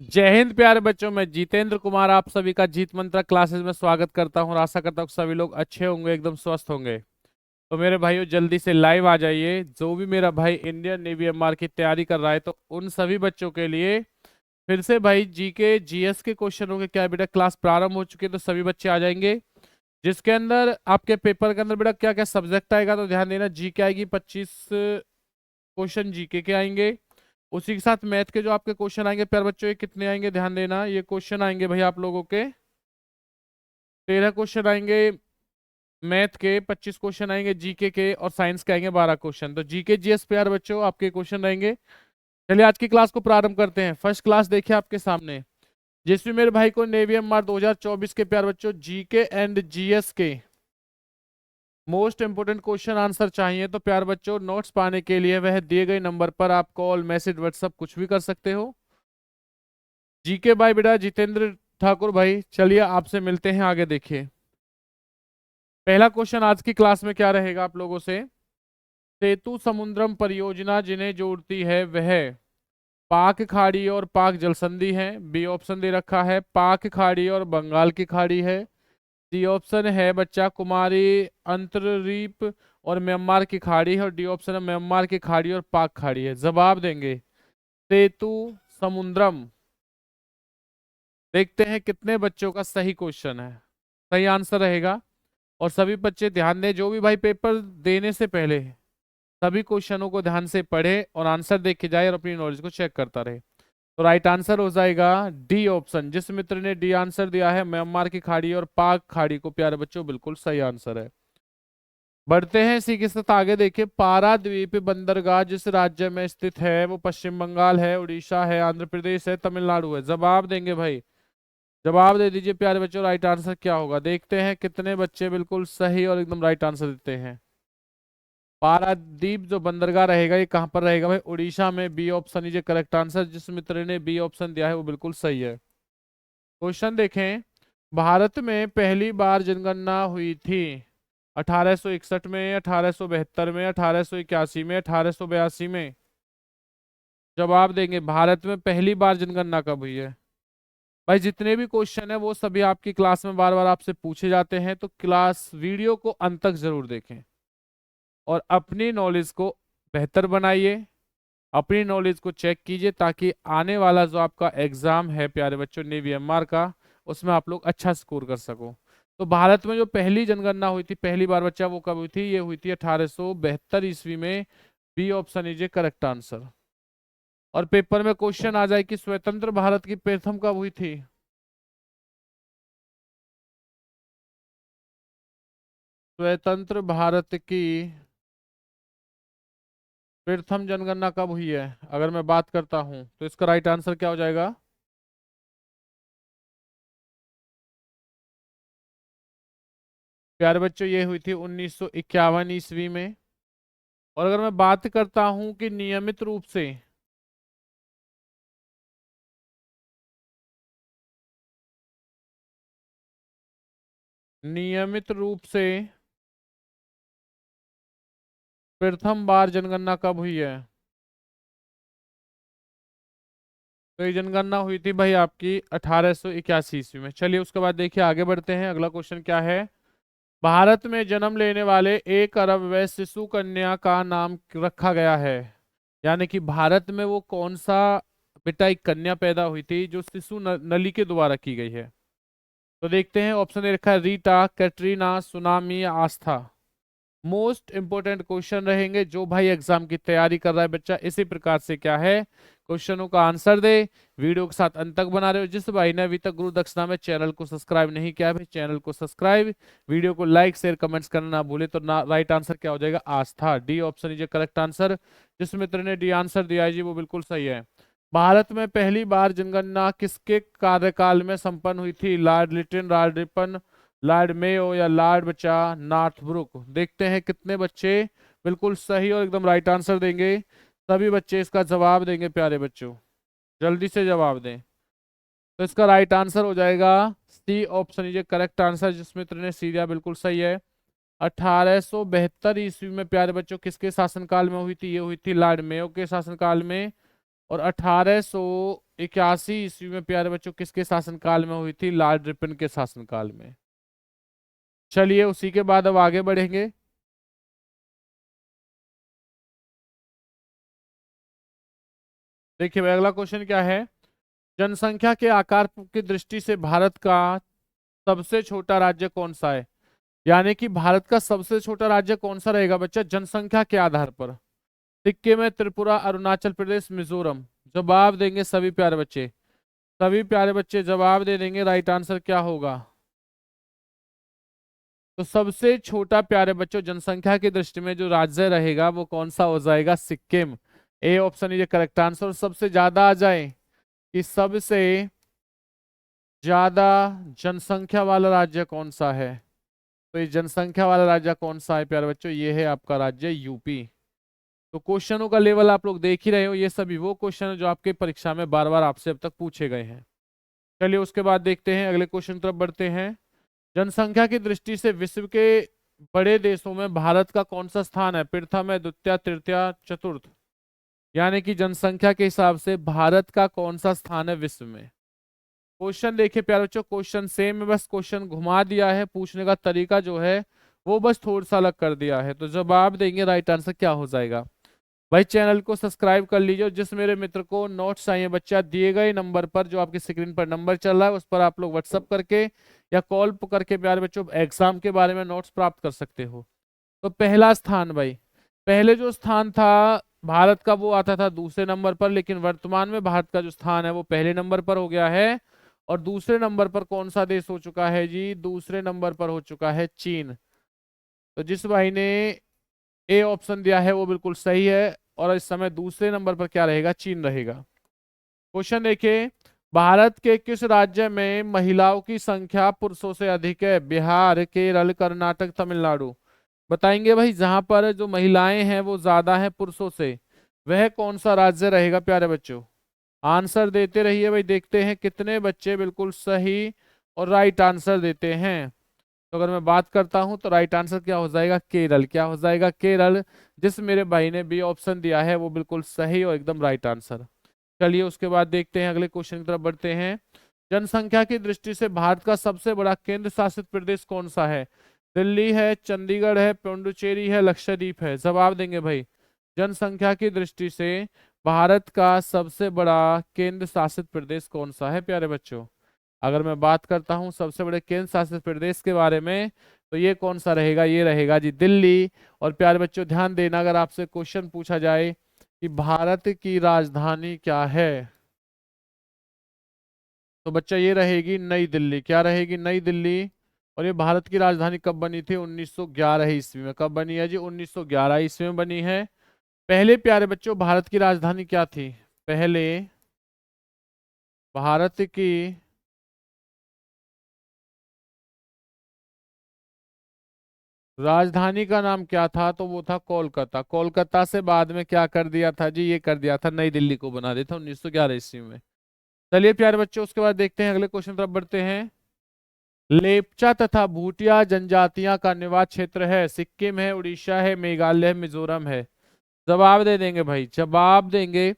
जय हिंद प्यारे बच्चों। मैं जितेंद्र कुमार आप सभी का जीत मंत्रा क्लासेस में स्वागत करता हूं और आशा करता हूं कि सभी लोग अच्छे होंगे, एकदम स्वस्थ होंगे। तो मेरे भाइयों जल्दी से लाइव आ जाइए। जो भी मेरा भाई इंडियन नेवी एमआर की तैयारी कर रहा है तो उन सभी बच्चों के लिए फिर से भाई जीके जीएस के क्वेश्चनों के क्या है बेटा, क्लास प्रारंभ हो चुकी है। तो सभी बच्चे आ जाएंगे। जिसके अंदर आपके पेपर के अंदर बेटा क्या क्या सब्जेक्ट आएगा तो ध्यान देना। जीके आएगी 25 क्वेश्चन जीके के आएंगे। उसी के साथ मैथ के जो आपके क्वेश्चन आएंगे प्यारे बच्चों, ये कितने आएंगे ध्यान देना। ये क्वेश्चन आएंगे भाई आप लोगों के 13 क्वेश्चन आएंगे। मैथ के 25 क्वेश्चन आएंगे, जीके के और साइंस के आएंगे 12 क्वेश्चन। तो जीके जीएस प्यारे बच्चों आपके क्वेश्चन रहेंगे। चलिए आज की क्लास को प्रारंभ करते हैं। फर्स्ट क्लास देखिए आपके सामने, जिसमें मेरे भाई को नेवी एमआर 2024 के प्यारे बच्चों जीके एंड जीएस के मोस्ट इंपोर्टेंट क्वेश्चन आंसर चाहिए। तो प्यार बच्चों नोट्स पाने के लिए वह दिए गए नंबर पर आप कॉल मैसेज व्हाट्सअप कुछ भी कर सकते हो। जीके भाई बेटा जितेंद्र ठाकुर भाई, चलिए आपसे मिलते हैं आगे। देखिए पहला क्वेश्चन आज की क्लास में क्या रहेगा आप लोगों से। सेतु समुद्रम परियोजना जिन्हें जोड़ती है वह पाक खाड़ी और पाक जलसंधि है। बी ऑप्शन दे रखा है पाक खाड़ी और बंगाल की खाड़ी है। डी ऑप्शन है बच्चा कुमारी अंतररीप और म्यांमार की खाड़ी है। और डी ऑप्शन है म्यांमार की खाड़ी और पाक खाड़ी है। जवाब देंगे सेतु समुद्रम। देखते हैं कितने बच्चों का सही क्वेश्चन है, सही आंसर रहेगा। और सभी बच्चे ध्यान दें, जो भी भाई पेपर देने से पहले सभी क्वेश्चनों को ध्यान से पढ़े और आंसर देख के जाए और अपनी नॉलेज को चेक करता रहे। तो राइट आंसर हो जाएगा डी ऑप्शन। जिस मित्र ने डी आंसर दिया है म्यांमार की खाड़ी और पाक खाड़ी को, प्यारे बच्चों बिल्कुल सही आंसर है। बढ़ते हैं इसी के साथ आगे। देखिए पाराद्वीप बंदरगाह जिस राज्य में स्थित है वो पश्चिम बंगाल है, उड़ीसा है, आंध्र प्रदेश है, तमिलनाडु है। जवाब देंगे भाई, जवाब दे दीजिए प्यारे बच्चों। राइट आंसर क्या होगा देखते हैं कितने बच्चे बिल्कुल सही और एकदम राइट आंसर देते हैं। पारादीप जो बंदरगाह रहेगा ये कहाँ पर रहेगा भाई, उड़ीसा में। B option is correct answer. जिस मित्र ने बी ऑप्शन दिया है वो बिल्कुल सही है। क्वेश्चन देखें, भारत में पहली बार जनगणना हुई थी 1861 में, 1872 में, 1881 में, 1882 में। जवाब देंगे भारत में पहली बार जनगणना कब हुई है। भाई जितने भी क्वेश्चन है वो सभी आपकी क्लास में बार बार आपसे पूछे जाते हैं, तो क्लास वीडियो को अंत तक जरूर देखें और अपनी नॉलेज को बेहतर बनाइए, अपनी नॉलेज को चेक कीजिए ताकि आने वाला जो आपका एग्जाम है प्यारे बच्चों नेवी एमआर का, उसमें आप लोग अच्छा स्कोर कर सको। तो भारत में जो पहली जनगणना हुई थी पहली बार बच्चा, वो कब हुई थी, ये हुई थी 1872 ईस्वी में। B option is A correct answer. और पेपर में क्वेश्चन आ जाए कि स्वतंत्र भारत की प्रथम कब हुई थी। स्वतंत्र भारत की प्रथम जनगणना कब हुई है अगर मैं बात करता हूं तो इसका राइट आंसर क्या हो जाएगा। प्यारे बच्चों ये हुई थी 1951 ईस्वी में। और अगर मैं बात करता हूं कि नियमित रूप से प्रथम बार जनगणना कब हुई है, तो ये जनगणना हुई थी भाई आपकी 1881 ईस्वी में। चलिए उसके बाद देखिए आगे बढ़ते हैं। अगला क्वेश्चन क्या है, भारत में जन्म लेने वाले 1 अरब व शिशु कन्या का नाम रखा गया है। यानी कि भारत में वो कौन सा बेटा एक कन्या पैदा हुई थी जो शिशु नली के द्वारा की गई है। तो देखते हैं ऑप्शन दे रखा है रीटा, कैटरीना, सुनामी या आस्था। मोस्ट इंपोर्टेंट क्वेश्चन रहेंगे। जो भाई एग्जाम की तैयारी कर रहा है बच्चा इसी प्रकार से क्या है क्वेश्चनों का आंसर दे। वीडियो के साथ अंत तक बना रहे हो। जिस भाई ने अभी तक गुरु दक्षिणा में चैनल को सब्सक्राइब नहीं किया है भाई चैनल को सब्सक्राइब, वीडियो को लाइक शेयर कमेंट्स करना ना भूले। तो ना राइट आंसर क्या हो जाएगा Aastha. D option is correct answer. जिस मित्र ने डी आंसर दिया है जी वो बिल्कुल सही है। भारत में पहली बार जनगणना किसके कार्यकाल में संपन्न हुई थी, Lord Lytton, Lord Ripon, Lord Mayo या लॉर्ड बचा नॉर्थब्रुक। देखते हैं कितने बच्चे बिल्कुल सही और एकदम राइट आंसर देंगे। सभी बच्चे इसका जवाब देंगे प्यारे बच्चों, जल्दी से जवाब दें। तो इसका राइट आंसर हो जाएगा C option is correct answer. जिस मित्र ने सी दिया बिल्कुल सही है। 1872 ईस्वी में प्यारे बच्चों किसके शासनकाल में हुई थी, ये हुई थी लॉर्ड मेयो के शासनकाल में। और 1881 ईस्वी में प्यारे बच्चों किसके शासनकाल में हुई थी? लॉर्ड रिपन के शासनकाल में। चलिए उसी के बाद अब आगे बढ़ेंगे। देखिए भाई, अगला क्वेश्चन क्या है? जनसंख्या के आकार की दृष्टि से भारत का सबसे छोटा राज्य कौन सा है? यानी कि भारत का सबसे छोटा राज्य कौन सा रहेगा बच्चा जनसंख्या के आधार पर? सिक्किम है, त्रिपुरा, अरुणाचल प्रदेश, मिजोरम। जवाब देंगे सभी प्यारे बच्चे। सभी प्यारे बच्चे जवाब दे देंगे। राइट आंसर क्या होगा? तो सबसे छोटा प्यारे बच्चों जनसंख्या की दृष्टि में जो राज्य रहेगा वो कौन सा हो जाएगा? सिक्किम। ए ऑप्शन इज करेक्ट आंसर। और सबसे ज्यादा आ जाए कि सबसे ज्यादा जनसंख्या वाला राज्य कौन सा है? तो ये जनसंख्या वाला राज्य कौन सा है प्यारे बच्चों? ये है आपका राज्य यूपी। तो क्वेश्चनों का लेवल आप लोग देख ही रहे हो। ये सभी वो क्वेश्चन है जो आपके परीक्षा में बार बार आपसे अब तक पूछे गए हैं। चलिए उसके बाद देखते हैं, अगले क्वेश्चन की तरफ बढ़ते हैं। जनसंख्या की दृष्टि से विश्व के बड़े देशों में भारत का कौन सा स्थान है? प्रथम है, द्वितीय, तृतीय, चतुर्थ। यानी कि जनसंख्या के हिसाब से भारत का कौन सा स्थान है विश्व में? क्वेश्चन देखिए प्यारे बच्चों, क्वेश्चन सेम है, बस क्वेश्चन घुमा दिया है। पूछने का तरीका जो है वो बस थोड़ा सा अलग कर दिया है। तो जवाब देंगे राइट आंसर क्या हो जाएगा? भाई चैनल को सब्सक्राइब कर लीजिए। और जिस मेरे मित्र को नोट्स चाहिए बच्चा, दिए गए नंबर पर जो आपकी स्क्रीन पर नंबर चल रहा है उस पर आप लोग व्हाट्सअप करके या कॉल करके प्यारे बच्चों एग्जाम के बारे में नोट्स प्राप्त कर सकते हो। तो पहला स्थान भाई, पहले जो स्थान था भारत का वो आता था दूसरे नंबर पर, लेकिन वर्तमान में भारत का जो स्थान है वो पहले नंबर पर हो गया है। और दूसरे नंबर पर कौन सा देश हो चुका है जी? दूसरे नंबर पर हो चुका है चीन। तो जिस भाई ने ए ऑप्शन दिया है वो बिल्कुल सही है। और इस समय दूसरे नंबर पर क्या रहेगा? चीन रहेगा। क्वेश्चन देखिए, भारत के किस राज्य में महिलाओं की संख्या पुरुषों से अधिक है? बिहार, केरल, कर्नाटक, तमिलनाडु। बताएंगे भाई जहां पर जो महिलाएं हैं वो ज्यादा हैं पुरुषों से, वह कौन सा राज्य रहेगा प्यारे बच्चों? आंसर देते रहिए भाई, देखते हैं कितने बच्चे बिल्कुल सही और राइट आंसर देते हैं। तो अगर मैं बात करता हूं तो राइट आंसर क्या हो जाएगा? केरल। क्या हो जाएगा? केरल। जिस मेरे भाई ने बी ऑप्शन दिया है वो बिल्कुल सही और एकदम राइट आंसर। चलिए उसके बाद देखते हैं, अगले क्वेश्चन की तरफ बढ़ते हैं। जनसंख्या की दृष्टि से भारत का सबसे बड़ा केंद्र शासित प्रदेश कौन सा है? दिल्ली है, चंडीगढ़ है, पुडुचेरी है, लक्षद्वीप है। जवाब देंगे भाई। जनसंख्या की दृष्टि से भारत का सबसे बड़ा केंद्र शासित प्रदेश कौन सा है प्यारे बच्चों? अगर मैं बात करता हूं सबसे बड़े केंद्र शासित प्रदेश के बारे में, तो ये कौन सा रहेगा? ये रहेगा जी दिल्ली। और प्यारे बच्चों ध्यान देना, अगर आपसे क्वेश्चन पूछा जाए कि भारत की राजधानी क्या है, तो बच्चा ये रहेगी नई दिल्ली। क्या रहेगी? नई दिल्ली। और ये भारत की राजधानी कब बनी थी? 1911 ईस्वी में। कब बनी है जी? 1911 ईस्वी में बनी है। पहले प्यारे बच्चों भारत की राजधानी क्या थी? पहले भारत की राजधानी का नाम क्या था? तो वो था कोलकाता। कोलकाता से बाद में क्या कर दिया था जी? ये कर दिया था नई दिल्ली को बना दिया था 1911 ईस्वी में। चलिए प्यारे बच्चों उसके बाद देखते हैं, अगले क्वेश्चन तरफ बढ़ते हैं। लेपचा तथा भूटिया जनजातियां का निवास क्षेत्र है? सिक्किम है, उड़ीसा है, मेघालय है, मिजोरम है। जवाब दे देंगे भाई, जवाब देंगे।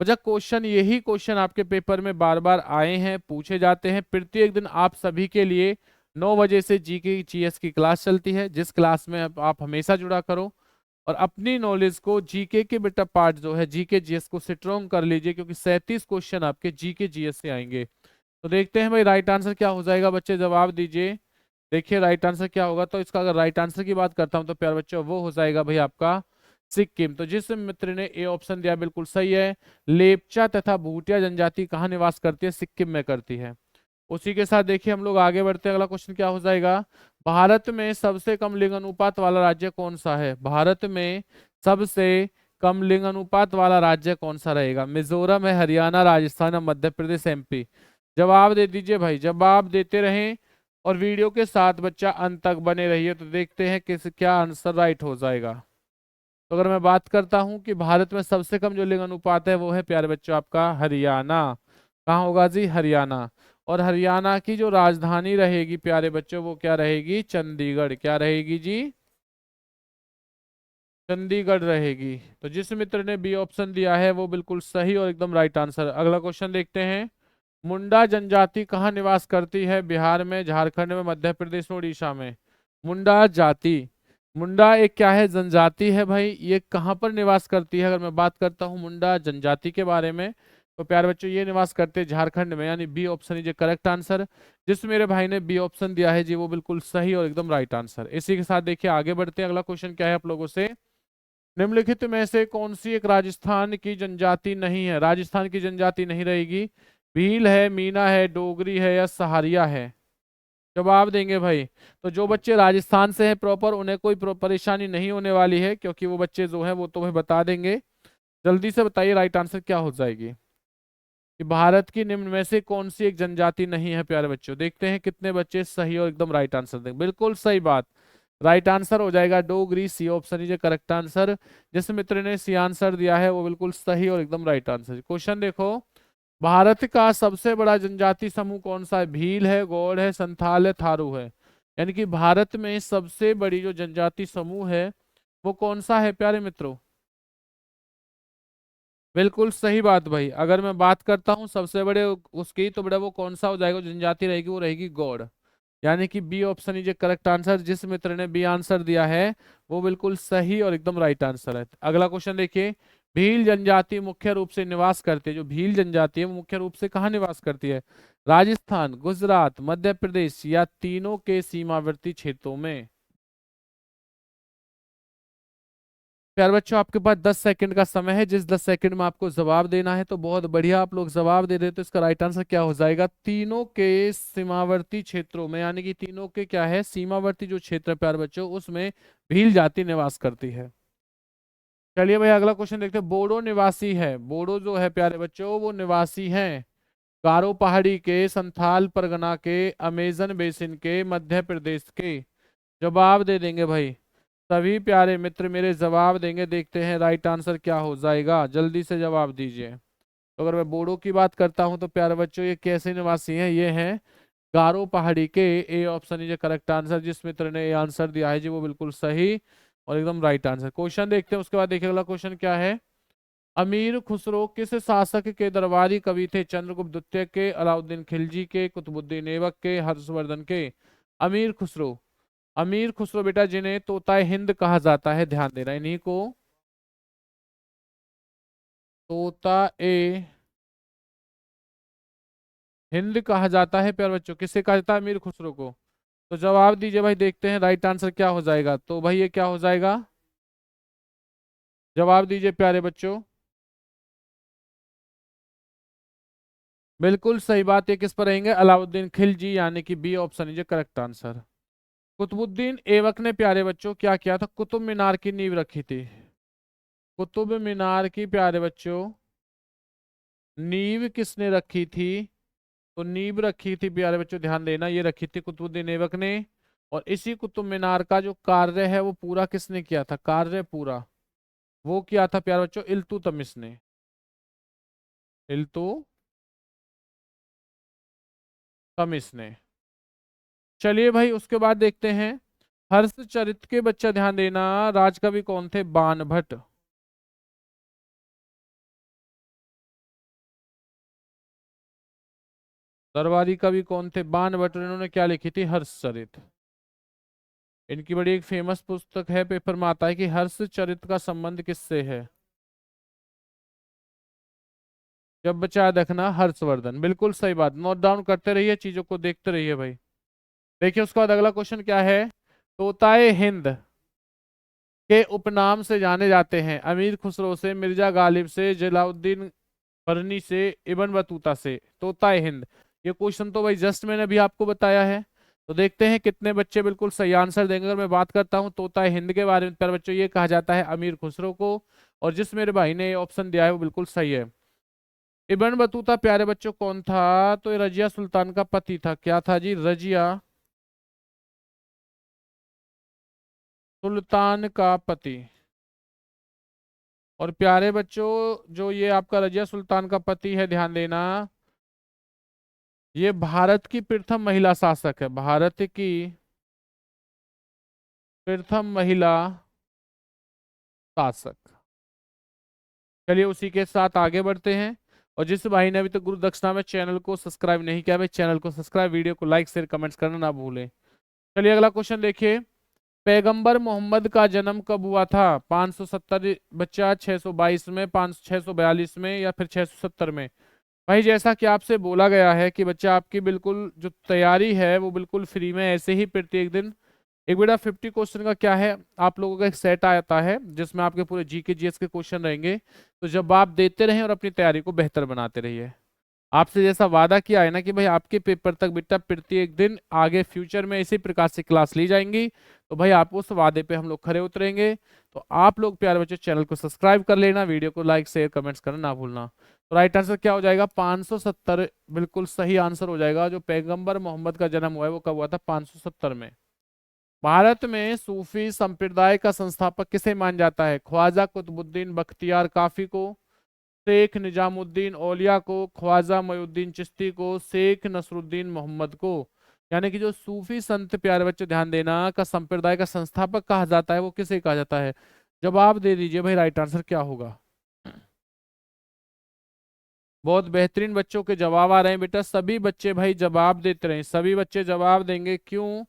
अच्छा, क्वेश्चन यही क्वेश्चन आपके पेपर में बार बार आए हैं, पूछे जाते हैं। प्रत्येक दिन आप सभी के लिए 9 बजे से जीके जीएस की क्लास चलती है, जिस क्लास में आप हमेशा जुड़ा करो और अपनी नॉलेज को जीके के बेटा पार्ट जो है जीके जीएस को स्ट्रॉन्ग कर लीजिए, क्योंकि 37 क्वेश्चन आपके जीके जीएस से आएंगे। तो देखते हैं भाई राइट आंसर क्या हो जाएगा। बच्चे जवाब दीजिए। देखिए राइट आंसर क्या होगा। तो इसका अगर राइट आंसर की बात करता हूं तो प्यार बच्चों वो हो जाएगा भाई आपका सिक्किम। तो जिस मित्र ने ए ऑप्शन दिया बिल्कुल सही है। लेपचा तथा भूटिया जनजाति कहाँ निवास करती है? सिक्किम में करती है। उसी के साथ देखिए हम लोग आगे बढ़ते हैं, अगला क्वेश्चन क्या हो जाएगा। भारत में सबसे कम लिंग अनुपात वाला राज्य कौन सा है? भारत में सबसे कम लिंग अनुपात वाला राज्य कौन सा रहेगा? मिजोरम है, हरियाणा, राजस्थान है, मध्य प्रदेश, एमपी। जवाब दे दीजिए भाई, जवाब देते रहें और वीडियो के साथ बच्चा अंत तक बने रहिए। तो देखते हैं किस क्या आंसर राइट हो जाएगा। तो अगर मैं बात करता हूं कि भारत में सबसे कम जो लिंग अनुपात है वो है प्यारे बच्चों आपका हरियाणा। कहाँ होगा जी? हरियाणा। और हरियाणा की जो राजधानी रहेगी प्यारे बच्चों वो क्या रहेगी? चंडीगढ़। क्या रहेगी जी? चंडीगढ़ रहेगी। तो जिस मित्र ने बी ऑप्शन दिया है वो बिल्कुल सही और एकदम राइट आंसर। अगला क्वेश्चन देखते हैं। मुंडा जनजाति कहाँ निवास करती है? बिहार में, झारखंड में, मध्य प्रदेश में, उड़ीसा में। मुंडा जाति, मुंडा एक क्या है? जनजाति है भाई। ये कहाँ पर निवास करती है? अगर मैं बात करता हूँ मुंडा जनजाति के बारे में, तो प्यारे बच्चों ये निवास करते हैं झारखंड में, यानी B option is correct answer. जिस मेरे भाई ने बी ऑप्शन दिया है जी वो बिल्कुल सही और एकदम राइट आंसर। इसी के साथ देखिए आगे बढ़ते हैं। अगला क्वेश्चन क्या है आप लोगों से? निम्नलिखित में से कौन सी एक राजस्थान की जनजाति नहीं है? राजस्थान की जनजाति नहीं रहेगी। भील है, मीना है, डोगरी है, या सहारिया है? जवाब देंगे भाई। तो जो बच्चे राजस्थान से हैं प्रॉपर, उन्हें कोई परेशानी नहीं होने वाली है, क्योंकि वो बच्चे जो हैं वो तो भाई बता देंगे। जल्दी से बताइए राइट आंसर क्या हो जाएगी कि भारत की निम्न में से कौन सी एक जनजाति नहीं है? प्यारे बच्चों देखते हैं कितने बच्चे सही और एकदम राइट आंसर देंगे। बिल्कुल सही बात, राइट आंसर हो जाएगा Dogri. C option is correct answer. जिस मित्र ने सी आंसर दिया है वो बिल्कुल सही और एकदम राइट आंसर। क्वेश्चन देखो, भारत का सबसे बड़ा जनजाति समूह कौन सा है? भील है, गौड़ है, संथाल है, थारू है। यानी कि भारत में सबसे बड़ी जो जनजाति समूह है वो कौन सा है प्यारे मित्रों? बिल्कुल सही बात भाई। अगर मैं बात करता हूँ सबसे बड़े उसकी, तो बड़ा वो कौन सा हो जाएगा? जो जनजाति रहेगी वो रहेगी गौड़। यानी कि B option is correct answer. जिस मित्र ने बी आंसर दिया है वो बिल्कुल सही और एकदम राइट आंसर है। अगला क्वेश्चन देखिए। भील जनजाति मुख्य रूप से निवास करती है, जो भील जनजाति है वो मुख्य रूप से कहाँ निवास करती है? राजस्थान, गुजरात, मध्य प्रदेश, या तीनों के सीमावर्ती क्षेत्रों में? प्यारे बच्चों आपके पास 10 सेकंड का समय है। जिस 10 सेकंड में आपको जवाब देना है, तो बहुत बढ़िया आप लोग जवाब दे रहे, तो इसका राइट आंसर क्या हो जाएगा? तीनों के सीमावर्ती क्षेत्रों में, यानी कि तीनों के क्या है? सीमावर्ती जो क्षेत्र है प्यारे बच्चों, उसमें भील जाति निवास करती है। चलिए भाई अगला क्वेश्चन देखते हैं। बोडो निवासी है, बोडो जो है प्यारे बच्चों वो निवासी हैं गारो पहाड़ी के, संथाल परगना के, अमेजन बेसिन के, मध्य प्रदेश के। जवाब दे देंगे भाई सभी प्यारे मित्र, मेरे जवाब देंगे। देखते हैं राइट आंसर क्या हो जाएगा, जल्दी से जवाब दीजिए। तो अगर मैं बोडो की बात करता हूं तो प्यारे बच्चों ये कैसे निवासी हैं? ये हैं गारो पहाड़ी के। ए ऑप्शन इज करेक्ट आंसर। जिस मित्र ने ए आंसर दिया है जी वो बिल्कुल सही और एकदम राइट आंसर। क्वेश्चन देखते हैं, उसके बाद देखिए अगला क्वेश्चन क्या है। अमीर खुसरो किस शासक के दरबारी कवि थे? चंद्रगुप्त द्वितीय के, अलाउद्दीन खिलजी के, कुतुबुद्दीन ऐबक के, हर्षवर्धन के। अमीर खुसरो, अमीर खुसरो बेटा जिन्हें तोताए हिंद कहा जाता है, ध्यान देना, इन्हीं को तोता ए हिंद कहा जाता है। प्यारे बच्चों किससे कहा जाता है? अमीर खुसरो को। तो जवाब दीजिए भाई, देखते हैं राइट आंसर क्या हो जाएगा। तो भाई ये क्या हो जाएगा? जवाब दीजिए प्यारे बच्चों। बिल्कुल सही बात। ये किस पर रहेंगे? अलाउद्दीन खिलजी, यानी कि B option is correct answer. Qutubuddin Aibak ने प्यारे बच्चों क्या किया था? कुतुब मीनार की नींव रखी थी। कुतुब मीनार की प्यारे बच्चों नींव किसने रखी थी? तो नींव रखी थी प्यारे बच्चों, ध्यान देना, ये रखी थी कुतुबुद्दीन ऐबक ने। और इसी कुतुब मीनार का जो कार्य है वो पूरा किसने किया था? कार्य पूरा वो किया था प्यारे बच्चों इल्तुतमिश ने। इल्तुतमिश ने। चलिए भाई उसके बाद देखते हैं। हर्षचरित के बच्चा ध्यान देना, राजकवि कौन थे? बाणभट्ट। दरबारी कवि कौन थे? बाणभट्ट। इन्होंने क्या लिखी थी? हर्षचरित। इनकी बड़ी एक फेमस पुस्तक है, पेपर में आता है कि हर्षचरित का संबंध किससे है? जब बच्चा याद रखना, हर्षवर्धन। बिल्कुल सही बात, नोट डाउन करते रहिए, चीजों को देखते रहिए भाई। देखिए उसके बाद अगला क्वेश्चन क्या है। तोताए हिंद के उपनाम से जाने जाते हैं? अमीर खुसरो से, मिर्जा गालिब से, जलाउद्दीन बरनी से, इब्न बतूता से। तोताए हिंद, ये क्वेश्चन तो भाई जस्ट मैंने अभी आपको बताया है। तो देखते हैं कितने बच्चे बिल्कुल सही आंसर देंगे। अगर मैं बात करता हूँ तोताए हिंद के बारे में, प्यारे बच्चों ये कहा जाता है अमीर खुसरो को। और जिस मेरे भाई ने ऑप्शन दिया है वो बिल्कुल सही है। इब्न बतूता प्यारे बच्चों कौन था? तो ये रजिया सुल्तान का पति था। क्या था जी? रजिया सुल्तान का पति। और प्यारे बच्चों जो ये आपका रजिया सुल्तान का पति है, ध्यान देना, ये भारत की प्रथम महिला शासक है। भारत की प्रथम महिला शासक। चलिए उसी के साथ आगे बढ़ते हैं। और जिस भाई ने अभी तक गुरु दक्षिणा में चैनल को सब्सक्राइब नहीं किया, भाई चैनल को सब्सक्राइब, वीडियो को लाइक शेयर कमेंट्स करना ना भूलें। चलिए अगला क्वेश्चन देखिए। पैगंबर मोहम्मद का जन्म कब हुआ था? 570 बच्चा, 622 में, 5 642 में, या फिर 670 में? भाई जैसा कि आपसे बोला गया है कि बच्चा आपकी बिल्कुल जो तैयारी है वो बिल्कुल फ्री में ऐसे ही प्रत्येक दिन एक बेटा 50 क्वेश्चन का क्या है, आप लोगों का एक सेट आता है जिसमें आपके पूरे जीके जीएस के क्वेश्चन रहेंगे। तो जब आप देते रहें और अपनी तैयारी को बेहतर बनाते रहिए। आपसे जैसा वादा किया है ना कि भाई आपके पेपर तक बेटा प्रत्येक दिन आगे फ्यूचर में इसी प्रकार से क्लास ली जाएंगी, तो भाई आप उस वादे पे हम लोग खरे उतरेंगे। तो आप लोग प्यारे बच्चों चैनल को सब्सक्राइब कर लेना, वीडियो को लाइक शेयर कमेंट्स करना ना भूलना। तो राइट आंसर क्या हो जाएगा? 570 बिल्कुल सही आंसर हो जाएगा। जो पैगंबर मोहम्मद का जन्म हुआ है वो कब हुआ था? 570 में। भारत में सूफी संप्रदाय का संस्थापक किसे मान जाता है? ख्वाजा कुतुबुद्दीन बख्तियार काफी को, शेख निजामुद्दीन औलिया को, ख्वाजा मोइनुद्दीन चिश्ती को, शेख नसरुद्दीन मोहम्मद को? यानी कि जो सूफी संत, प्यारे बच्चे ध्यान देना, का संप्रदाय का संस्थापक कहा जाता है वो किसे कहा जाता है? जवाब दे दीजिए भाई, राइट आंसर क्या होगा? बहुत बेहतरीन बच्चों के जवाब आ रहे हैं बेटा, सभी बच्चे भाई जवाब देते रहे, सभी बच्चे जवाब देंगे। क्यों?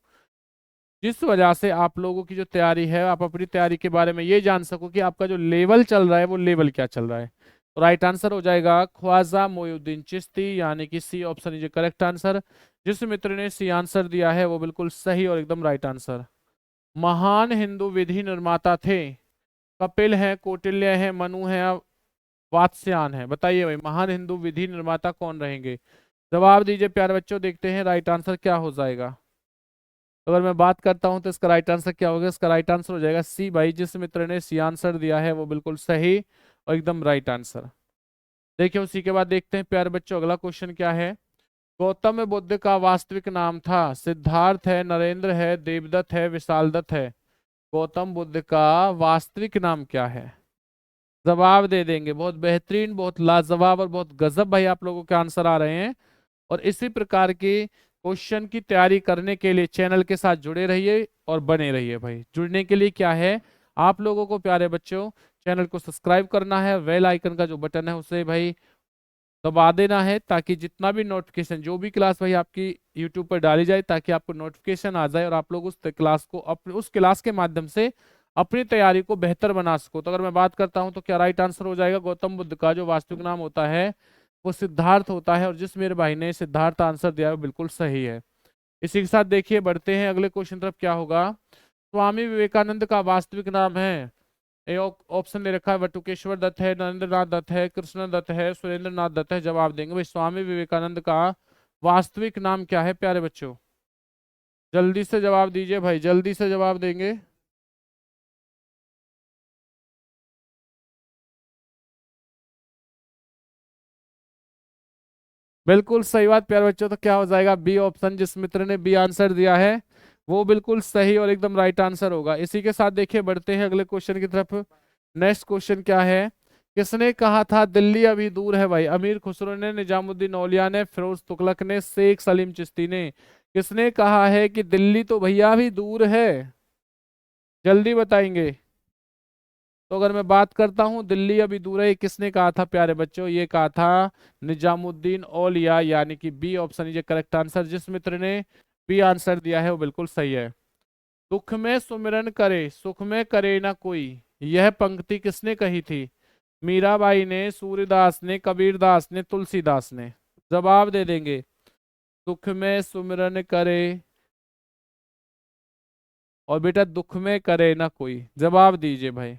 जिस वजह से आप लोगों की जो तैयारी है, आप अपनी तैयारी के बारे में ये जान सको कि आपका जो लेवल चल रहा है वो लेवल क्या चल रहा है। तो राइट आंसर हो जाएगा ख्वाजा मोइनुद्दीन चिश्ती, यानी कि C option is correct answer. जिस मित्र ने सी आंसर दिया है वो बिल्कुल सही और एकदम राइट आंसर। महान हिंदू विधि निर्माता थे? कपिल है, कौटिल्य है, मनु है, वात्स्यायन है? बताइए भाई महान हिंदू विधि निर्माता कौन रहेंगे? जवाब दीजिए प्यारे बच्चों, देखते हैं राइट आंसर क्या हो जाएगा। तो अगर मैं बात करता हूं तो इसका राइट आंसर क्या होगा? इसका राइट आंसर हो जाएगा सी। भाई जिस मित्र ने सी आंसर दिया है वो बिल्कुल सही और एकदम राइट आंसर। देखिए उसी के बाद देखते हैं प्यारे बच्चों अगला क्वेश्चन क्या है। गौतम बुद्ध का वास्तविक नाम था? सिद्धार्थ है, नरेंद्र है, देवदत्त है, विशालदत्त है? गौतम बुद्ध का वास्तविक नाम क्या है? जवाब दे देंगे। बहुत बेहतरीन, बहुत लाजवाब और बहुत गजब भाई आप लोगों के आंसर आ रहे हैं। और इसी प्रकार की क्वेश्चन की तैयारी करने के लिए चैनल के साथ जुड़े रहिए और बने रहिए। भाई जुड़ने के लिए क्या है, आप लोगों को प्यारे बच्चों चैनल को सब्सक्राइब करना है, बेल आइकन का जो बटन है उसे भाई दबा देना है, ताकि जितना भी नोटिफिकेशन, जो भी क्लास भाई आपकी यूट्यूब पर डाली जाए, ताकि आपको नोटिफिकेशन आ जाए और आप लोग उस क्लास को उस क्लास के माध्यम से अपनी तैयारी को बेहतर बना सको। तो अगर मैं बात करता हूं तो क्या राइट आंसर हो जाएगा? गौतम बुद्ध का जो वास्तविक नाम होता है वो सिद्धार्थ होता है। और जिस मेरे भाई ने सिद्धार्थ आंसर दिया है वो बिल्कुल सही है। इसी के साथ देखिए बढ़ते हैं अगले क्वेश्चन तरफ। क्या होगा? स्वामी विवेकानंद का वास्तविक नाम है? ए ऑप्शन दे रखा है, बटुकेश्वर दत्त है, नरेंद्र नाथ दत्त है, कृष्ण दत्त है, सुरेंद्र नाथ दत्त है? जवाब देंगे भाई स्वामी विवेकानंद का वास्तविक नाम क्या है प्यारे बच्चों? जल्दी से जवाब दीजिए भाई, जल्दी से जवाब देंगे। बिल्कुल सही बात प्यारे बच्चों। तो क्या हो जाएगा? बी ऑप्शन, जिस मित्र ने बी आंसर दिया है वो बिल्कुल सही और एकदम राइट आंसर होगा। इसी के साथ देखिए बढ़ते हैं अगले क्वेश्चन की तरफ। नेक्स्ट क्वेश्चन क्या है? किसने कहा था दिल्ली अभी दूर है? भाई अमीर खुसरो ने, निजामुद्दीन औलिया ने, फिरोज तुगलक ने, शेख सलीम चिश्ती ने? किसने कहा है कि दिल्ली तो भैया अभी दूर है? जल्दी बताएंगे। तो अगर मैं बात करता हूँ दिल्ली अभी दूर है, ये किसने कहा था प्यारे बच्चों? ये कहा था निजामुद्दीन औलिया, यानी कि B option is correct answer. जिस मित्र ने बी आंसर दिया है वो बिल्कुल सही है। दुख में सुमिरन करे सुख में करे ना कोई, यह पंक्ति किसने कही थी? मीराबाई ने, सूर्यदास ने, कबीरदास ने, तुलसीदास ने? जवाब दे देंगे। सुख में सुमिरन करे और बेटा दुख में करे ना कोई, जवाब दीजिए भाई।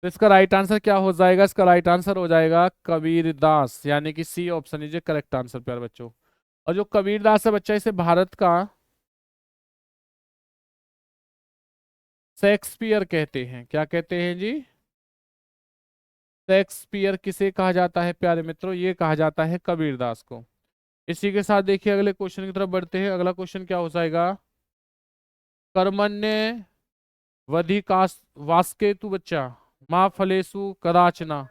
तो इसका राइट आंसर क्या हो जाएगा? इसका राइट आंसर हो जाएगा कबीरदास, यानी कि C option is correct answer प्यारे बच्चों। और जो कबीरदास है बच्चा, इसे भारत का शेक्सपियर कहते हैं। क्या कहते हैं जी? शेक्सपियर किसे कहा जाता है प्यारे मित्रों? ये कहा जाता है कबीरदास को। इसी के साथ देखिए अगले क्वेश्चन की तरफ बढ़ते हैं। अगला क्वेश्चन क्या हो जाएगा? कर्मण्य वधिकास वास्केतु बच्चा माँ फलेसु कदाचना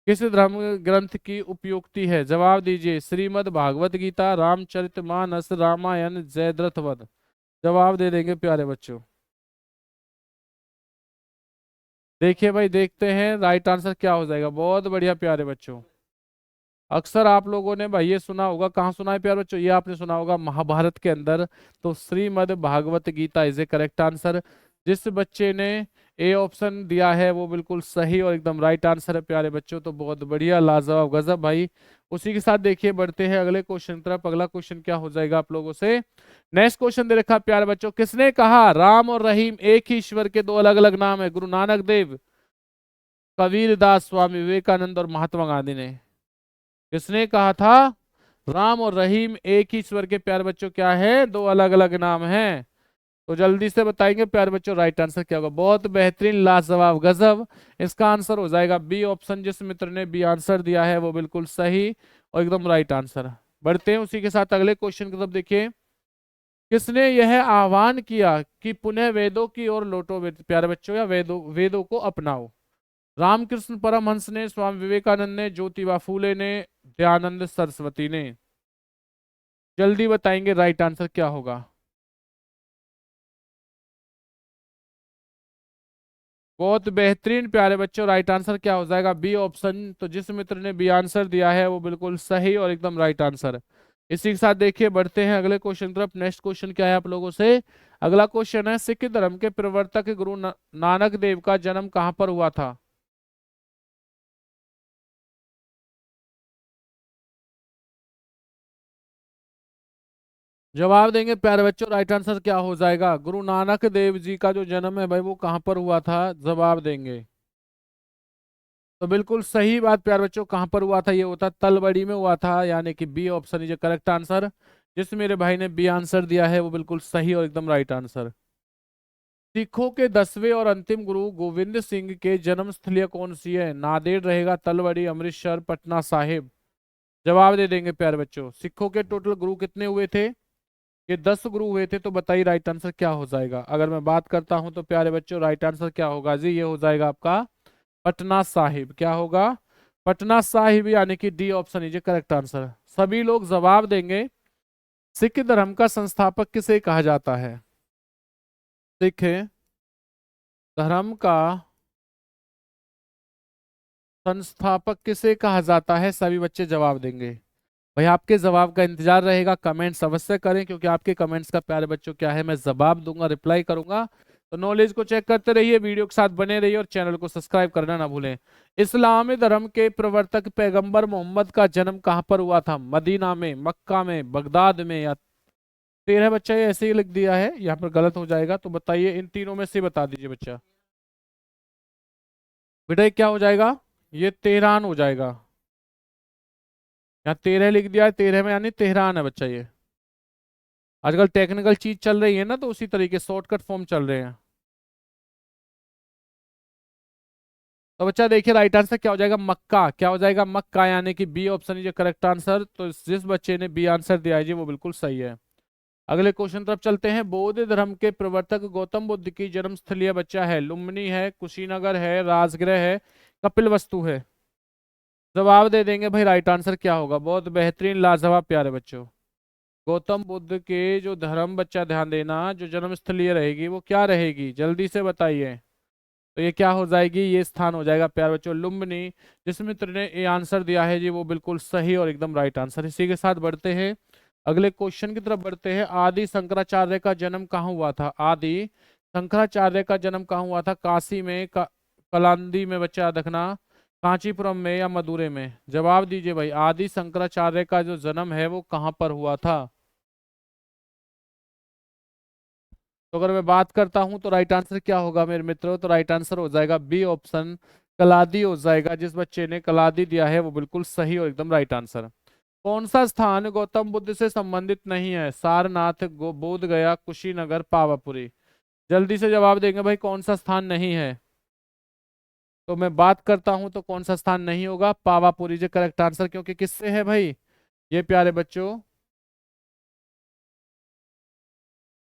किस धर्म ग्रंथ की उपयुक्ति है? जवाब दीजिए। श्रीमद् भागवत गीता, रामचरितमानस, रामायण, जयद्रथ वध? जवाब दे देंगे प्यारे बच्चों। देखिए भाई, देखते हैं राइट आंसर क्या हो जाएगा। बहुत बढ़िया प्यारे बच्चों। अक्सर आप लोगों ने भाई ये सुना होगा, कहाँ सुना है प्यारे बच्चों, ये आपने सुना होगा महाभारत के अंदर। तो Shrimad Bhagavad Gita is A correct answer. जिस बच्चे ने ए ऑप्शन दिया है वो बिल्कुल सही और एकदम राइट आंसर है प्यारे बच्चों। तो बहुत बढ़िया, लाजवाब, गजब भाई। उसी के साथ देखिए बढ़ते हैं अगले क्वेश्चन की तरफ। अगला क्वेश्चन क्या हो जाएगा आप लोगों से। नेक्स्ट क्वेश्चन दे रखा है प्यारे बच्चों, किसने कहा राम और रहीम एक ही ईश्वर के दो अलग अलग नाम है? गुरु नानक देव, कबीर दास, स्वामी विवेकानंद और महात्मा गांधी ने। किसने कहा था राम और रहीम एक ही ईश्वर के प्यारे बच्चों क्या है, दो अलग अलग नाम हैं? तो जल्दी से बताएंगे प्यारे बच्चों राइट आंसर क्या होगा। बहुत बेहतरीन, लाजवाब, गजब। इसका आंसर हो जाएगा बी ऑप्शन। जिस मित्र ने बी आंसर दिया है वो बिल्कुल सही और एकदम राइट आंसर। बढ़ते हैं उसी के साथ अगले क्वेश्चन की तरफ। देखिए, किसने यह आह्वान किया कि पुनः वेदों की ओर लौटो प्यारे बच्चों, या वेदों वेदों को अपनाओ? रामकृष्ण परमहंस ने, स्वामी विवेकानंद ने, ज्योतिबा फूले ने, दयानंद सरस्वती ने? जल्दी बताएंगे राइट आंसर क्या होगा। बहुत बेहतरीन प्यारे बच्चों, राइट आंसर क्या हो जाएगा, बी ऑप्शन। तो जिस मित्र ने बी आंसर दिया है वो बिल्कुल सही और एकदम राइट आंसर। इसी के साथ देखिए बढ़ते हैं अगले क्वेश्चन की तरफ। नेक्स्ट क्वेश्चन क्या है आप लोगों से। अगला क्वेश्चन है, सिख धर्म के प्रवर्तक गुरु नानक देव का जन्म कहाँ पर हुआ था? जवाब देंगे प्यारे बच्चों, राइट आंसर क्या हो जाएगा। गुरु नानक देव जी का जो जन्म है भाई वो कहाँ पर हुआ था, जवाब देंगे। तो बिल्कुल सही बात प्यारे बच्चों, कहाँ पर हुआ था, ये होता तलबड़ी में हुआ था, यानी कि B option is correct answer. जिस मेरे भाई ने बी आंसर दिया है वो बिल्कुल सही और एकदम राइट आंसर। सिखों के 10वें और अंतिम गुरु गोविंद सिंह के जन्म स्थलीय कौन सी है? नांदेड़ रहेगा, तलवड़ी, अमृतसर, पटना साहिब? जवाब दे देंगे प्यारे बच्चों। सिखों के टोटल गुरु कितने हुए थे? ये 10 गुरु हुए थे। तो बताइए राइट आंसर क्या हो जाएगा। अगर मैं बात करता हूं तो प्यारे बच्चों राइट आंसर क्या होगा जी, ये हो जाएगा आपका पटना साहिब। क्या होगा? पटना साहिब, यानी कि D option is correct answer. सभी लोग जवाब देंगे। सिख धर्म का संस्थापक किसे कहा जाता है? सिख धर्म का संस्थापक किसे कहा जाता है? सभी बच्चे जवाब देंगे। भाई आपके जवाब का इंतजार रहेगा, कमेंट्स अवश्य करें, क्योंकि आपके कमेंट्स का प्यारे बच्चों क्या है, मैं जवाब दूंगा, रिप्लाई करूंगा। तो नॉलेज को चेक करते रहिए, वीडियो के साथ बने रहिए और चैनल को सब्सक्राइब करना ना भूलें। इस्लामी धर्म के प्रवर्तक पैगंबर मोहम्मद का जन्म कहाँ पर हुआ था? मदीना में, मक्का में, बगदाद में, या 13 बच्चा ये ऐसे ही लिख दिया है, यहाँ पर गलत हो जाएगा। तो बताइए इन तीनों में से बता दीजिए बच्चा। बेटा ये क्या हो जाएगा, ये तेहरान हो जाएगा। यहाँ 13 लिख दिया है, 13 में यानी तेहरान है बच्चा ये। आजकल टेक्निकल चीज चल रही है ना, तो उसी तरीके शॉर्टकट फॉर्म चल रहे हैं। तो बच्चा देखिए राइट आंसर क्या हो जाएगा, मक्का। क्या हो जाएगा, मक्का, यानी कि B option is correct answer. तो जिस बच्चे ने बी आंसर दिया है जी वो बिल्कुल सही है। अगले क्वेश्चन तरफ चलते हैं। बौद्ध धर्म के प्रवर्तक गौतम बुद्ध की जन्मस्थलीय बच्चा है? लुम्बिनी है, कुशीनगर है, राजगृह है, कपिल वस्तु है? जवाब दे देंगे भाई, राइट आंसर क्या होगा। बहुत बेहतरीन, लाजवाब प्यारे बच्चों। गौतम बुद्ध के जो धर्म, बच्चा ध्यान देना, जो जन्मस्थलीय रहेगी वो क्या रहेगी, जल्दी से बताइए। तो ये क्या हो जाएगी, ये स्थान हो जाएगा प्यारे बच्चों लुम्बिनी। जिस मित्र ने ये आंसर दिया है जी वो बिल्कुल सही और एकदम राइट आंसर। इसी के साथ बढ़ते हैं अगले क्वेश्चन की तरफ बढ़ते हैं। आदि शंकराचार्य का जन्म कहाँ हुआ था? आदि शंकराचार्य का जन्म कहाँ हुआ था? काशी में, कलांदी में, बच्चा देखना, कांचीपुरम में, या मदुरै में? जवाब दीजिए भाई, आदि शंकराचार्य का जो जन्म है वो कहाँ पर हुआ था? तो अगर मैं बात करता हूं तो राइट आंसर क्या होगा मेरे मित्रों, तो राइट आंसर हो जाएगा बी ऑप्शन, कलादी हो जाएगा। जिस बच्चे ने कलादी दिया है वो बिल्कुल सही और एकदम राइट आंसर। कौन सा स्थान गौतम बुद्ध से संबंधित नहीं है? सारनाथ, बोध गया, कुशीनगर, पावापुरी? जल्दी से जवाब देंगे भाई, कौन सा स्थान नहीं है। तो मैं बात करता हूं तो कौन सा स्थान नहीं होगा, पावापुरी जो करेक्ट आंसर। क्योंकि किससे है भाई, ये प्यारे बच्चों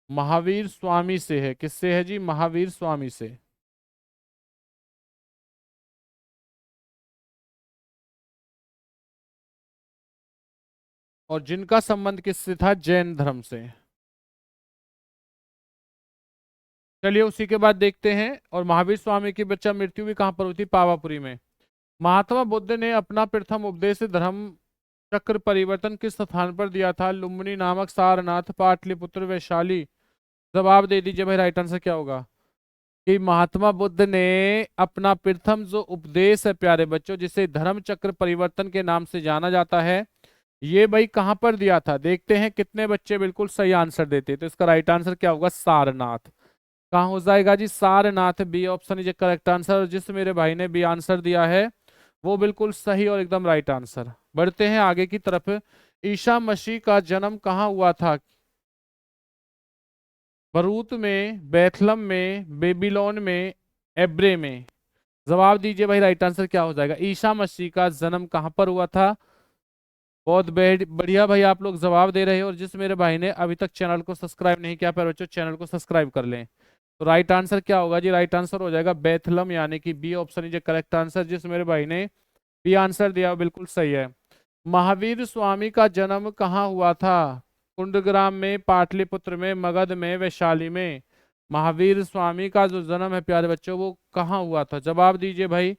महावीर स्वामी से है। किससे है जी, महावीर स्वामी से। और जिनका संबंध किससे था, जैन धर्म से। चलिए उसी के बाद देखते हैं। और महावीर स्वामी की बच्चा मृत्यु भी कहाँ पर हुई थी? पावापुरी में। महात्मा बुद्ध ने अपना प्रथम उपदेश धर्म चक्र परिवर्तन किस स्थान पर दिया था? लुम्बिनी नामक, सारनाथ, पाटलिपुत्र, वैशाली। जवाब दे दीजिए भाई, राइट आंसर क्या होगा? कि महात्मा बुद्ध ने अपना प्रथम जो उपदेश है प्यारे बच्चों, जिसे धर्म चक्र परिवर्तन के नाम से जाना जाता है, ये भाई कहां पर दिया था? देखते हैं कितने बच्चे बिल्कुल सही आंसर देते। तो इसका राइट आंसर क्या होगा? सारनाथ। कहाँ हो जाएगा जी? Sarnath. B option is correct answer. और जिस मेरे भाई ने बी आंसर दिया है वो बिल्कुल सही और एकदम राइट आंसर। बढ़ते हैं आगे की तरफ। ईसा मसीह का जन्म कहाँ हुआ था? बरूत में, बैथलम में, बेबीलोन में, एब्रे में। जवाब दीजिए भाई, राइट आंसर क्या हो जाएगा? ईसा मसीह का जन्म कहाँ पर हुआ था? बहुत बढ़िया भाई, आप लोग जवाब दे रहे हो। और जिस मेरे भाई ने अभी तक चैनल को सब्सक्राइब नहीं किया, पर बच्चों चैनल को सब्सक्राइब कर लें। तो राइट आंसर क्या होगा जी? राइट आंसर हो जाएगा बेथलम, यानी कि B option is correct answer. जिस मेरे भाई ने बी आंसर दिया वो बिल्कुल सही है। महावीर स्वामी का जन्म कहाँ हुआ था? कुंडग्राम में, पाटलिपुत्र में, मगध में, वैशाली में। महावीर स्वामी का जो जन्म है प्यारे बच्चों वो कहाँ हुआ था? जवाब दीजिए भाई,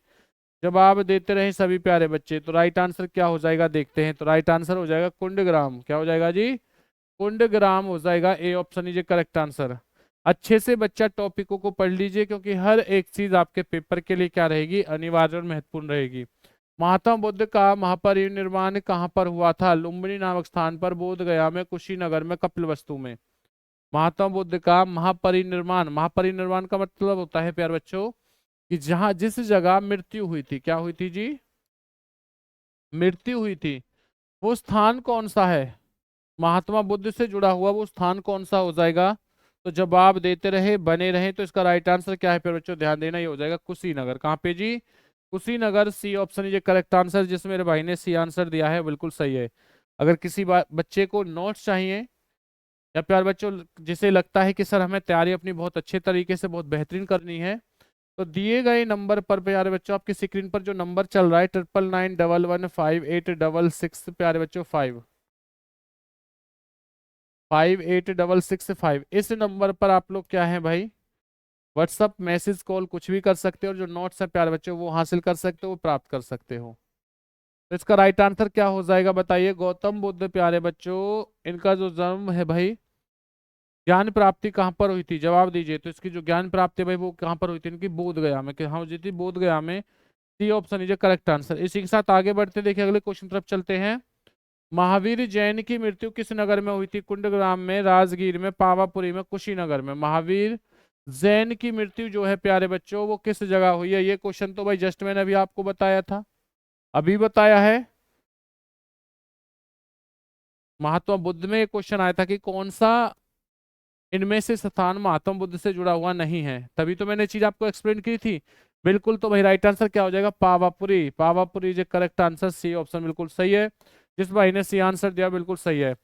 जवाब देते रहे सभी प्यारे बच्चे। तो राइट आंसर क्या हो जाएगा देखते हैं। तो राइट आंसर हो जाएगा कुंडग्राम। क्या हो जाएगा जी? कुंडग्राम हो जाएगा। ए ऑप्शन इज करेक्ट आंसर। अच्छे से बच्चा टॉपिकों को पढ़ लीजिए, क्योंकि हर एक चीज आपके पेपर के लिए क्या रहेगी? अनिवार्य और महत्वपूर्ण रहेगी। महात्मा बुद्ध का महापरिनिर्वाण कहाँ पर हुआ था? लुम्बिनी नामक स्थान पर, बोध गया में, कुशीनगर में, कपिलवस्तु में। महात्मा बुद्ध का महापरिनिर्वाण, महापरिनिर्वाण का मतलब होता है प्यारे बच्चों कि जहां जिस जगह मृत्यु हुई थी, क्या हुई थी जी? मृत्यु हुई थी, वो स्थान कौन सा है? महात्मा बुद्ध से जुड़ा हुआ वो स्थान कौन सा हो जाएगा? तो जवाब देते रहे, बने रहे। तो इसका राइट आंसर क्या है फिर बच्चों? ध्यान देना, ये हो जाएगा कुशीनगर। कहाँ पे जी? कुशीनगर। सी ऑप्शन ये करेक्ट आंसर। जिस मेरे भाई ने सी आंसर दिया है बिल्कुल सही है। अगर किसी बच्चे को नोट्स चाहिए, या प्यार बच्चों जिसे लगता है कि सर हमें तैयारी अपनी बहुत अच्छे तरीके से बहुत बेहतरीन करनी है, तो दिए गए नंबर पर प्यारे बच्चों, आपकी स्क्रीन पर जो नंबर चल रहा है 99911586 प्यारे बच्चों 58665, इस नंबर पर आप लोग क्या है भाई? व्हाट्सअप, मैसेज, कॉल कुछ भी कर सकते हो। और जो नोट्स है प्यारे बच्चों वो हासिल कर सकते हो, वो प्राप्त कर सकते हो। तो इसका राइट आंसर क्या हो जाएगा बताइए? गौतम बुद्ध प्यारे बच्चों, इनका जो जन्म है भाई, ज्ञान प्राप्ति कहाँ पर हुई थी? जवाब दीजिए। तो इसकी जो ज्ञान प्राप्ति है भाई वो कहाँ पर हुई थी? इनकी बोध गया में। कहाँ हुई थी? बोध गया में। C option is correct answer. इसी के साथ आगे बढ़ते देखिए अगले क्वेश्चन तरफ चलते हैं। महावीर जैन की मृत्यु किस नगर में हुई थी? कुंडग्राम में, राजगीर में, पावापुरी में, कुशीनगर में। महावीर जैन की मृत्यु जो है प्यारे बच्चों वो किस जगह हुई है? ये क्वेश्चन तो भाई जस्ट मैंने अभी आपको बताया था, अभी बताया है। महात्मा बुद्ध में ये क्वेश्चन आया था कि कौन सा इनमें से स्थान महात्मा बुद्ध से जुड़ा हुआ नहीं है, तभी तो मैंने चीज आपको एक्सप्लेन की थी। बिल्कुल। तो भाई राइट आंसर क्या हो जाएगा? Pawapuri. Pawapuri is correct answer. C option बिल्कुल सही है। जिस भाई ने सी आंसर दिया बिल्कुल सही है।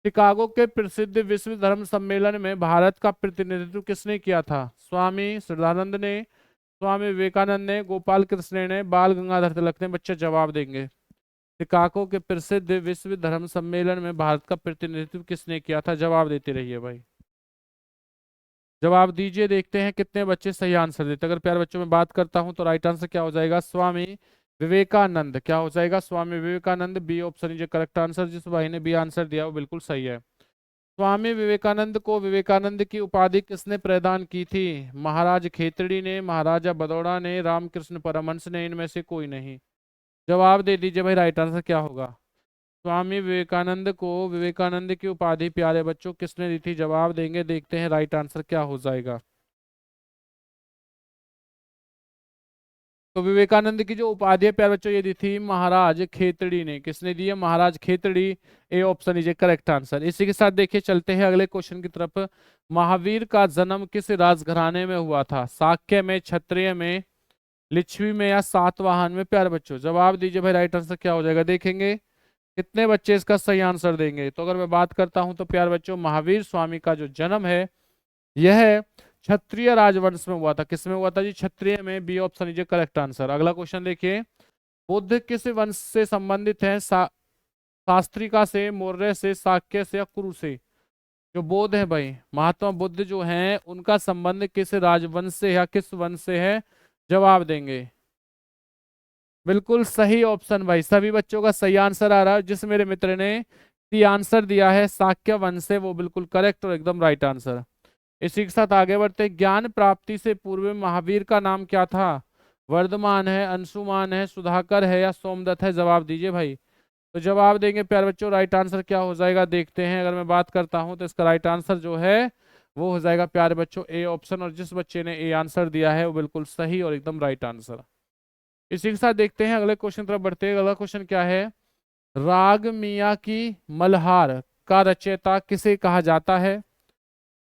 शिकागो के प्रसिद्ध विश्व धर्म सम्मेलन में भारत का प्रतिनिधित्व किसने किया था? स्वामी श्रद्धानंद ने, स्वामी विवेकानंद ने, गोपाल कृष्ण ने, बाल गंगाधर तिलक ने। बच्चे जवाब देंगे। शिकागो के प्रसिद्ध विश्व धर्म सम्मेलन में भारत का प्रतिनिधित्व किसने किया था? जवाब देते रहिए भाई, जवाब दीजिए। देखते हैं कितने बच्चे सही आंसर देते हैं। अगर प्यारे बच्चों में बात करता हूं तो राइट आंसर क्या हो जाएगा? स्वामी विवेकानंद। क्या हो जाएगा? Swami Vivekananda. B option is correct answer. जिस भाई ने बी आंसर दिया वो बिल्कुल सही है। स्वामी विवेकानंद को विवेकानंद की उपाधि किसने प्रदान की थी? महाराज खेतड़ी ने, महाराजा बदौड़ा ने, रामकृष्ण परमहंस ने, इनमें से कोई नहीं। जवाब दे दीजिए भाई, राइट आंसर क्या होगा? स्वामी विवेकानंद को विवेकानंद की उपाधि प्यारे बच्चों किसने दी थी? जवाब देंगे, देखते हैं राइट आंसर क्या हो जाएगा। तो विवेकानंद की जो उपाधि है प्यारे बच्चों ये दी थी महाराज खेतड़ी ने। किसने दी है? Maharaj Khetri. A option is A correct answer. इसी के साथ देखिए चलते हैं अगले क्वेश्चन की तरफ। महावीर का जन्म किस राजघराने में हुआ था? शाक्य में, क्षत्रिय में, लिच्छवी में, या सातवाहन में? प्यारे बच्चों जवाब दीजिए भाई, राइट आंसर क्या हो जाएगा? देखेंगे कितने बच्चे इसका सही आंसर देंगे। तो अगर मैं बात करता हूं तो प्यारे बच्चों महावीर स्वामी का जो जन्म है यह क्षत्रिय राजवंश में हुआ था। किसमें हुआ था जी? क्षत्रिय में। B option is correct answer. अगला क्वेश्चन देखिए। बुद्ध किस वंश से संबंधित है? शास्त्रिका से, मौर्य से, शाक्य से, या कुरु से? जो बौद्ध है भाई, महात्मा बुद्ध जो हैं उनका संबंध किस राजवंश से या किस वंश से है? जवाब देंगे। बिल्कुल सही ऑप्शन भाई, सभी बच्चों का सही आंसर आ रहा है। जिस मेरे मित्र ने सी आंसर दिया है शाक्य वंश से, वो बिल्कुल करेक्ट और एकदम राइट आंसर। इसी के साथ आगे बढ़ते हैं। ज्ञान प्राप्ति से पूर्व में महावीर का नाम क्या था? वर्धमान है, अंशुमान है, सुधाकर है या सोमदत्त है? जवाब दीजिए भाई। तो जवाब देंगे प्यारे बच्चों, राइट आंसर क्या हो जाएगा देखते हैं। अगर मैं बात करता हूं तो इसका राइट आंसर जो है वो हो जाएगा प्यारे बच्चों ए ऑप्शन। और जिस बच्चे ने ए आंसर दिया है वो बिल्कुल सही और एकदम राइट आंसर। इसी के साथ देखते हैं अगले क्वेश्चन तरफ बढ़ते हैं। अगला क्वेश्चन क्या है? राग मियाँ की मल्हार का रचयिता किसे कहा जाता है?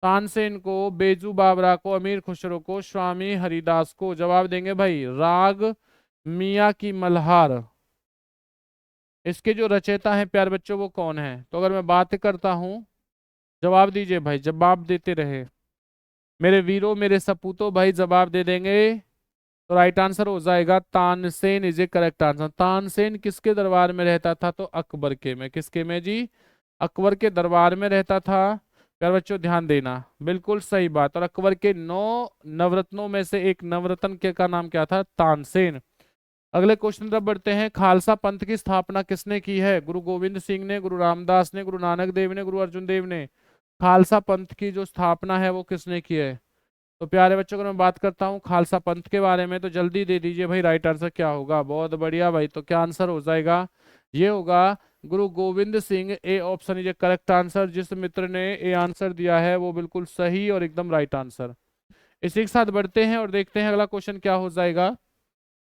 तानसेन को, बेजू बावरा को, अमीर खुसरो को, स्वामी हरिदास को? जवाब देंगे भाई। राग मियाँ की मल्हार, इसके जो रचयिता हैं प्यारे बच्चों वो कौन है? तो अगर मैं बात करता हूं, जवाब दीजिए भाई, जवाब देते रहे मेरे वीरों मेरे सपूतों भाई, जवाब दे देंगे। तो राइट आंसर हो जाएगा Tansen is a correct answer. Tansen किसके दरबार में रहता था? तो अकबर के में। किसके में जी? अकबर के दरबार में रहता था। प्यारे बच्चों ध्यान देना, बिल्कुल सही बात। और अकबर के 9 नवरत्नों में से एक नवरत्न के का नाम क्या था? तानसेन। अगले क्वेश्चन तरफ बढ़ते हैं। खालसा पंथ की स्थापना किसने की है? गुरु गोविंद सिंह ने, गुरु रामदास ने, गुरु नानक देव ने, गुरु अर्जुन देव ने? खालसा पंथ की जो स्थापना है वो किसने की है? तो प्यारे बच्चों अगर मैं बात करता हूँ खालसा पंथ के बारे में तो जल्दी दे दीजिए भाई, राइट आंसर क्या होगा? बहुत बढ़िया भाई, तो क्या आंसर हो जाएगा? ये होगा गुरु गोविंद सिंह। ए option is A correct answer. जिस मित्र ने ए आंसर दिया है वो बिल्कुल सही और एकदम राइट आंसर। इसी के साथ बढ़ते हैं और देखते हैं अगला क्वेश्चन क्या हो जाएगा।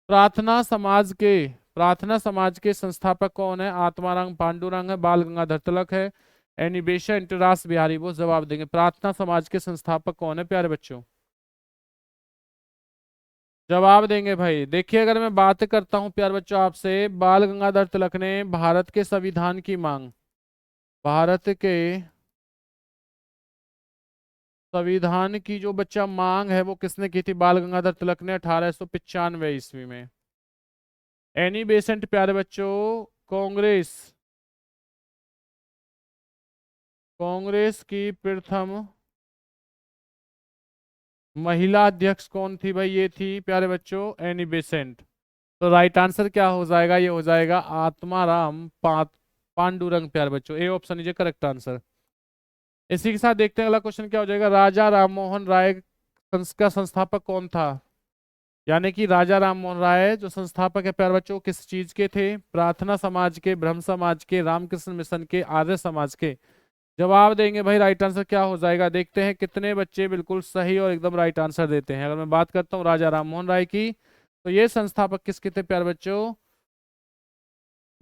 प्रार्थना समाज के, प्रार्थना समाज के संस्थापक कौन है? आत्माराम पांडुरंग है, बाल गंगाधर तिलक है, एनी बेसेंट, रास बिहारी बोस? जवाब देंगे। प्रार्थना समाज के संस्थापक कौन है प्यारे बच्चों? जवाब देंगे भाई। देखिए अगर मैं बात करता हूं प्यारे बच्चों आपसे, बाल गंगाधर तिलक ने भारत के संविधान की मांग, भारत के संविधान की जो बच्चा मांग है वो किसने की थी? बाल गंगाधर तिलक ने 1895 ईस्वी में। एनी बेसेंट प्यारे बच्चों कांग्रेस, कांग्रेस की प्रथम महिला अध्यक्ष कौन थी भाई? ये थी प्यारे बच्चों एनी बेसेंट। तो राइट आंसर क्या हो जाएगा? ये हो जाएगा आत्माराम पांडुरंग प्यारे बच्चों। ए ऑप्शन इज करेक्ट आंसर। इसी के साथ देखते हैं अगला क्वेश्चन क्या हो जाएगा। राजा राममोहन राय का संस्थापक कौन था? यानी कि राजा राममोहन राय जो संस्थापक है प्यारे बच्चों किस चीज के थे? प्रार्थना समाज के, ब्रह्म समाज के, रामकृष्ण मिशन के, आर्य समाज के? जवाब देंगे भाई। राइट आंसर क्या हो जाएगा देखते हैं कितने बच्चे बिल्कुल सही और एकदम राइट आंसर देते हैं। अगर मैं बात करता हूँ राजा राममोहन राय की, तो ये संस्थापक किसके थे प्यारे बच्चों?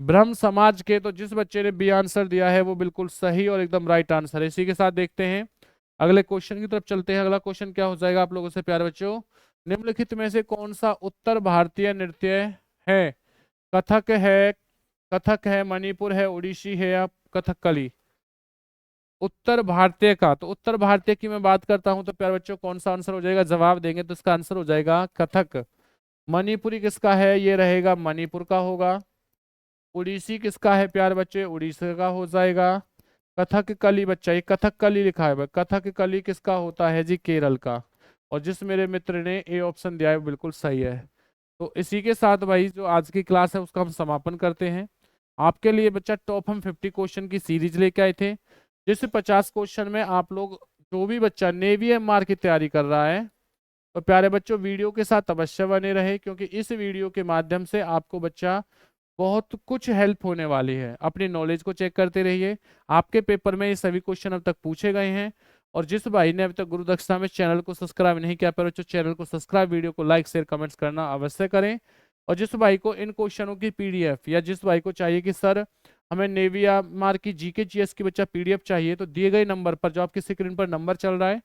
ब्रह्म समाज के। तो जिस बच्चे ने बी आंसर दिया है वो बिल्कुल सही और एकदम राइट आंसर है। इसी के साथ देखते हैं अगले क्वेश्चन की तरफ चलते हैं। अगला क्वेश्चन क्या हो जाएगा आप लोगों से प्यारे बच्चों? निम्नलिखित में से कौन सा उत्तर भारतीय नृत्य है? कथक है, कथक है, मणिपुर है, उड़ीसी है या कथकली? उत्तर भारतीय का, तो उत्तर भारतीय की मैं बात करता हूं तो प्यारे बच्चों कौन सा आंसर हो जाएगा? जवाब देंगे तो इसका आंसर हो जाएगा कथक। मणिपुरी किसका है? ये रहेगा मणिपुर का होगा। उड़ीसी किसका है प्यारे बच्चे? उड़ीसा का हो जाएगा। कथक कली बच्चा, ये कथक कली लिखा है भाई। कथक कली किसका होता है जी? केरल का। और जिस मेरे मित्र ने ए ऑप्शन दिया है वो बिल्कुल सही है। तो इसी के साथ भाई जो आज की क्लास है उसका हम समापन करते हैं। आपके लिए बच्चा टॉप हम 50 क्वेश्चन की सीरीज लेके आए थे, जिस 50 क्वेश्चन में आप लोग, जो भी बच्चा नेवी एमआर की तैयारी कर रहा है, तो प्यारे बच्चों वीडियो के साथ अवश्य बने रहे, क्योंकि इस वीडियो के माध्यम से आपको बच्चा बहुत कुछ हेल्प होने वाली है। अपनी नॉलेज को चेक करते रहिए। आपके पेपर में ये सभी क्वेश्चन अब तक पूछे गए हैं। और जिस भाई ने अभी तक गुरु दक्षिणा में चैनल को सब्सक्राइब नहीं किया, पर चैनल को सब्सक्राइब, वीडियो को लाइक शेयर कमेंट्स करना अवश्य करें। और जिस भाई को इन क्वेश्चनों की पीडीएफ, या जिस भाई को चाहिए कि सर हमें नेवी या मार की जीके जीएस की बच्चा पीडीएफ चाहिए, तो दिए गए नंबर पर, जो आपकी स्क्रीन पर नंबर चल रहा है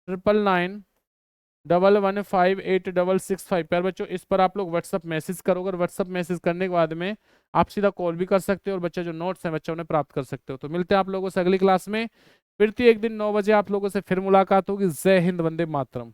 9991158665, प्यार बच्चों इस पर आप लोग व्हाट्सअप मैसेज करोगे। और व्हाट्सअप मैसेज करने के बाद में आप सीधा कॉल भी कर सकते हो, और बच्चा जो नोट्स हैं बच्चा उन्हें प्राप्त कर सकते हो। तो मिलते हैं आप लोगों से अगली क्लास में। फिर एक दिन 9 बजे आप लोगों से फिर मुलाकात होगी। जय हिंद, वंदे मातरम।